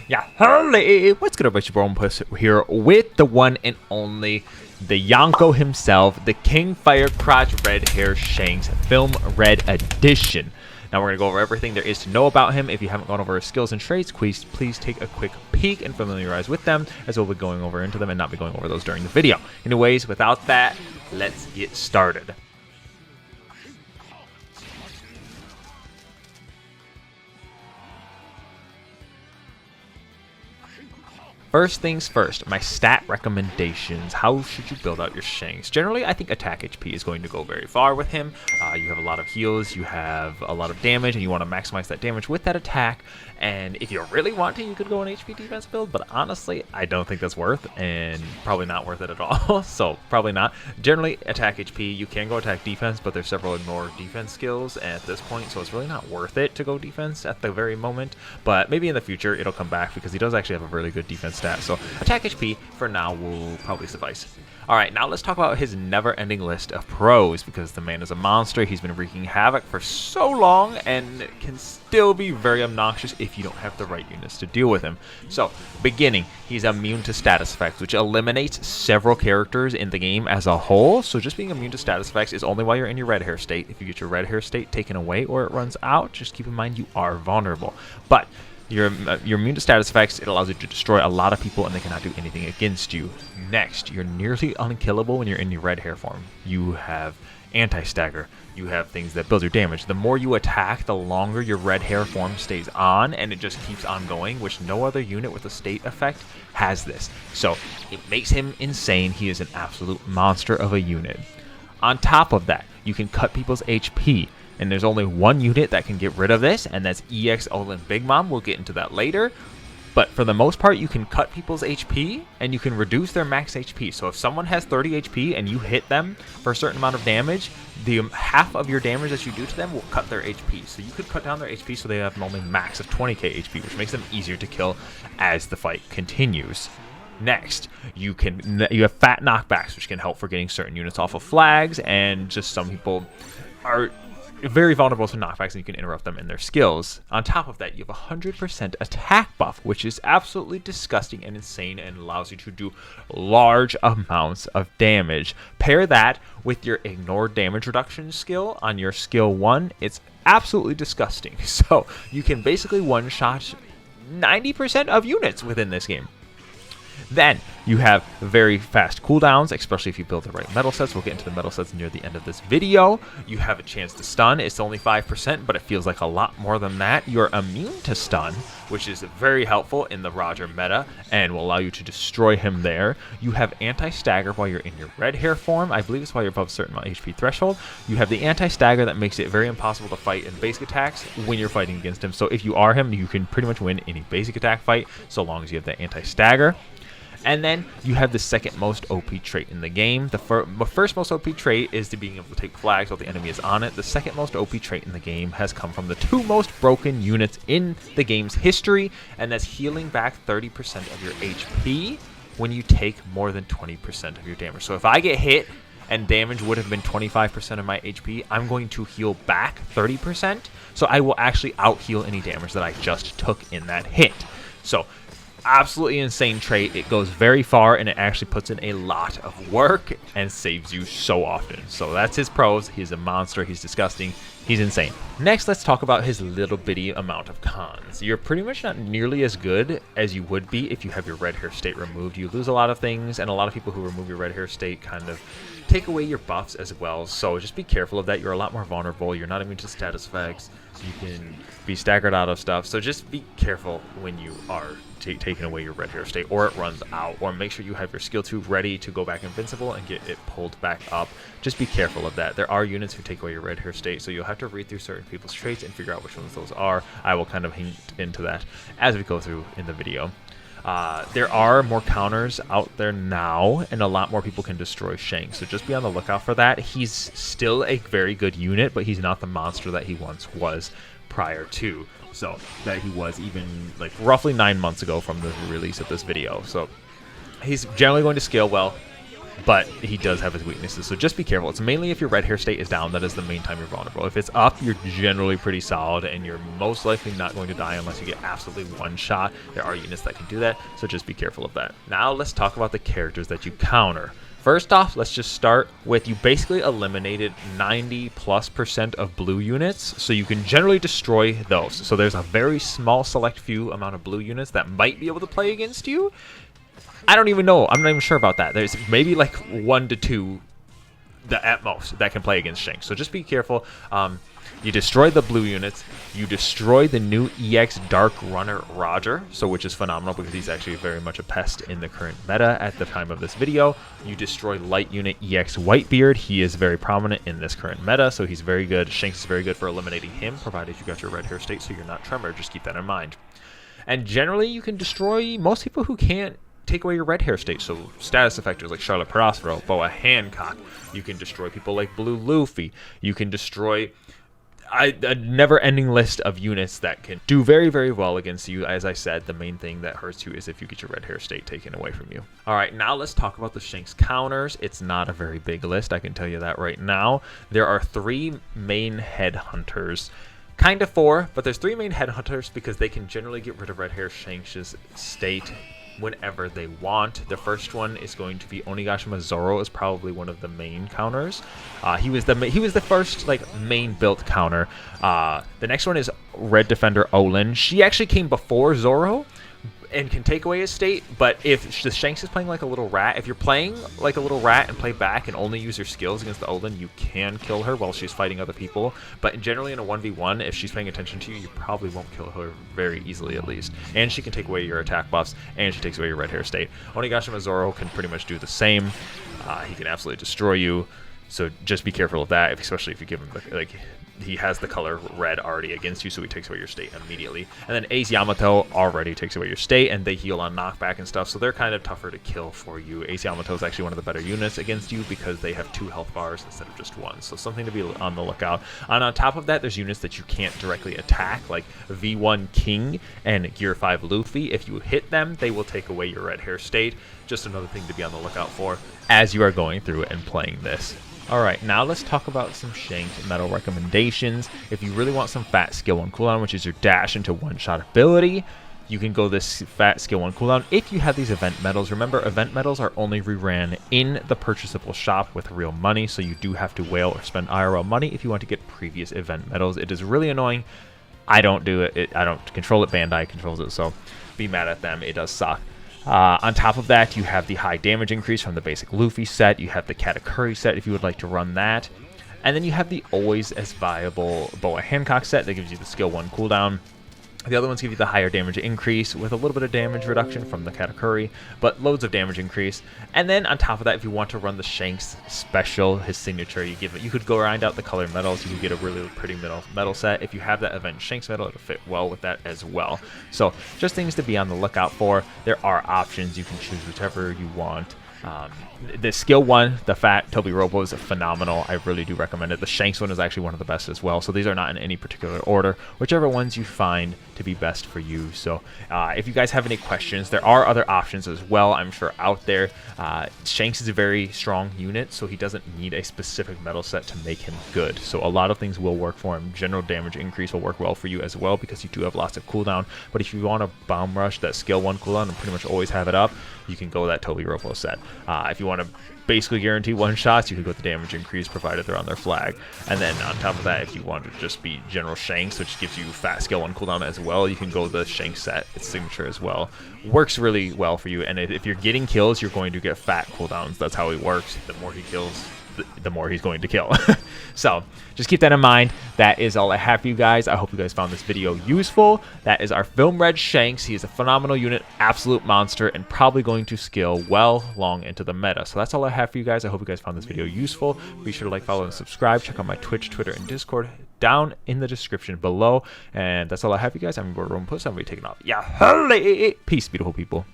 Yeah, hello, what's good, everybody? Romanpuss here with the one and only, the Yonko himself, the King Fire Crotch Red Hair Shanks Film Red Edition. Now we're going to go over everything there is to know about him. If you haven't gone over his skills and traits, please take a quick peek and familiarize with them, as we'll be going over into them and not be going over those during the video. Anyways, without that, let's get started. First things first, my stat recommendations. How should you build out your Shanks? Generally, I think attack HP is going to go very far with him. You have a lot of heals, you have a lot of damage, and you want to maximize that damage with that attack. And if you really want to, you could go an HP defense build, but honestly, I don't think that's worth, and probably not worth it at all. So probably not. Generally, attack HP, you can go attack defense, but there's several more defense skills at this point, so it's really not worth it to go defense at the very moment. But maybe in the future, it'll come back, because he does actually have a really good defense stat. So attack HP for now will probably suffice. Alright, now let's talk about his never-ending list of pros, because the man is a monster. He's been wreaking havoc for so long and can still be very obnoxious if you don't have the right units to deal with him. So, beginning, he's immune to status effects, which eliminates several characters in the game as a whole. So just being immune to status effects is only while you're in your red hair state. If you get your red hair state taken away or it runs out, just keep in mind you are vulnerable. But you're immune to status effects. It allows you to destroy a lot of people and they cannot do anything against you. Next, you're nearly unkillable when you're in your red hair form. You have anti-stagger. You have things that build your damage. The more you attack, the longer your red hair form stays on, and it just keeps on going, which no other unit with a state effect has this. So it makes him insane. He is an absolute monster of a unit. On top of that, you can cut people's HP. And there's only one unit that can get rid of this, and that's EX Olin Big Mom. We'll get into that later. But for the most part, you can cut people's HP, and you can reduce their max HP. So if someone has 30 HP and you hit them for a certain amount of damage, the half of your damage that you do to them will cut their HP. So you could cut down their HP so they have an only max of 20k HP, which makes them easier to kill as the fight continues. Next, you have fat knockbacks, which can help for getting certain units off of flags, and just some people are very vulnerable to knockbacks and you can interrupt them in their skills. On top of that, you have 100% attack buff, which is absolutely disgusting and insane and allows you to do large amounts of damage. Pair that with your ignore damage reduction skill on your skill 1. It's absolutely disgusting. So you can basically one-shot 90% of units within this game. Then you have very fast cooldowns, especially if you build the right metal sets. We'll get into the metal sets near the end of this video. You have a chance to stun. It's only 5%, but it feels like a lot more than that. You're immune to stun, which is very helpful in the Roger meta and will allow you to destroy him there. You have anti-stagger while you're in your red hair form. I believe it's while you're above a certain HP threshold. You have the anti-stagger that makes it very impossible to fight in basic attacks when you're fighting against him. So if you are him, you can pretty much win any basic attack fight so long as you have the anti-stagger. And then you have the second most OP trait in the game. The first most OP trait is to being able to take flags while the enemy is on it. The second most OP trait in the game has come from the two most broken units in the game's history, and that's healing back 30% of your HP when you take more than 20% of your damage. So if I get hit and damage would have been 25% of my HP, I'm going to heal back 30%. So I will actually out-heal any damage that I just took in that hit. So absolutely insane trait. It goes very far and it actually puts in a lot of work and saves you so often. So that's his pros. He's a monster. He's disgusting. He's insane. Next, let's talk about his little bitty amount of cons. You're pretty much not nearly as good as you would be if you have your red hair state removed. You lose a lot of things, and a lot of people who remove your red hair state kind of take away your buffs as well. So just be careful of that. You're a lot more vulnerable. You're not immune to status effects. You can be staggered out of stuff. So just be careful when you are taking away your red hair state or it runs out, or make sure you have your skill 2 ready to go back invincible and get it pulled back up. Just be careful of that. There are units who take away your red hair state, so you'll have to read through certain people's traits and figure out which ones those are. I will kind of hint into that as we go through in the video. There are more counters out there now, and a lot more people can destroy Shanks, so just be on the lookout for that. He's still a very good unit, but he's not the monster that he once was prior to. So that he was even like roughly 9 months ago from the release of this video. So he's generally going to scale well. but he does have his weaknesses, so just be careful. It's mainly if your red hair state is down, that is the main time you're vulnerable. If it's up, you're generally pretty solid, and you're most likely not going to die unless you get absolutely one shot. There are units that can do that, so just be careful of that. Now let's talk about the characters that you counter. First off, let's just start with, you basically eliminated 90+% of blue units, so you can generally destroy those. So there's a very small select few amount of blue units that might be able to play against you. I don't even know. I'm not even sure about that. There's maybe like 1 to 2 at most that can play against Shanks. So just be careful. You destroy the blue units. You destroy the new EX Dark Runner Roger, which is phenomenal because he's actually very much a pest in the current meta at the time of this video. You destroy light unit EX Whitebeard. He is very prominent in this current meta, so he's very good. Shanks is very good for eliminating him, provided you got your red hair state, so you're not Tremor. Just keep that in mind. And generally, you can destroy most people who can't take away your red hair state, so status effectors like Charlotte Prospero, Boa Hancock. You can destroy people like Blue Luffy. You can destroy a never-ending list of units that can do very, very well against you. As I said, the main thing that hurts you is if you get your red hair state taken away from you. All right, now let's talk about the Shanks counters. It's not a very big list, I can tell you that right now. There are 3 main headhunters. Kind of 4, but there's 3 main headhunters because they can generally get rid of red hair Shanks' state whenever they want. The first one is going to be Onigashima Zoro, is probably one of the main counters. He was the first like main built counter. The next one is Red Defender Olin. She actually came before Zoro and can take away his state, but if the Shanks is playing like a little rat, if you're playing like a little rat and play back and only use your skills against the Olin, you can kill her while she's fighting other people. But generally in a 1v1, if she's paying attention to you, you probably won't kill her very easily at least. And she can take away your attack buffs, and she takes away your red hair state. Onigashima Zoro can pretty much do the same. He can absolutely destroy you, so just be careful of that, especially if you give him like he has the color red already against you, so he takes away your state immediately. And then Ace Yamato already takes away your state, and they heal on knockback and stuff, so they're kind of tougher to kill for you. Ace Yamato is actually one of the better units against you because they have 2 health bars instead of just 1, so something to be on the lookout. And on top of that, there's units that you can't directly attack, like V1 King and Gear 5 Luffy. If you hit them, they will take away your red hair state. Just another thing to be on the lookout for as you are going through it and playing this. Alright, now let's talk about some Shanks medal recommendations. If you really want some fat skill 1 cooldown, which is your dash into one-shot ability, you can go this fat skill 1 cooldown if you have these event medals. Remember, event medals are only reran in the purchasable shop with real money, so you do have to whale or spend IRL money if you want to get previous event medals. It is really annoying. I don't do it. I don't control it. Bandai controls it, so be mad at them. It does suck. On top of that, you have the high damage increase from the basic Luffy set. You have the Katakuri set if you would like to run that. And then you have the always as viable Boa Hancock set that gives you the skill 1 cooldown. The other ones give you the higher damage increase with a little bit of damage reduction from the Katakuri, but loads of damage increase. And then on top of that, if you want to run the Shanks special, his signature, you could go grind out the colored medals. You could get a really pretty medal set. If you have that event Shanks medal, it'll fit well with that as well. So just things to be on the lookout for. There are options. You can choose whichever you want. The skill 1, the fat Toby Robo, is phenomenal. I really do recommend it. The Shanks one is actually one of the best as well. So these are not in any particular order, whichever ones you find to be best for you. So if you guys have any questions, there are other options as well, I'm sure, out there. Shanks is a very strong unit, so he doesn't need a specific metal set to make him good. So a lot of things will work for him. General damage increase will work well for you as well because you do have lots of cooldown. But if you want to bomb rush that skill 1 cooldown and pretty much always have it up, you can go that Toby Robo set. If you want to basically guarantee 1-shots, you can go with the damage increase provided they're on their flag. And then on top of that, if you want to just be general Shanks, which gives you fat skill 1 cooldown as well, you can go the Shanks set. Its signature as well. Works really well for you. And if you're getting kills, you're going to get fat cooldowns. That's how he works. The more he kills, the more he's going to kill. So just keep that in mind. That is all I have for you guys. I hope you guys found this video useful. That is our Film Red Shanks. He is a phenomenal unit, absolute monster, and probably going to scale well long into the meta. So that's all I have for you guys. I hope you guys found this video useful. Be sure to like, follow, and subscribe. Check out my Twitch, Twitter, and Discord down in the description below. And that's all I have for you guys. I'm Romanpuss. I'm going to be taking off. Yeah, peace, beautiful people.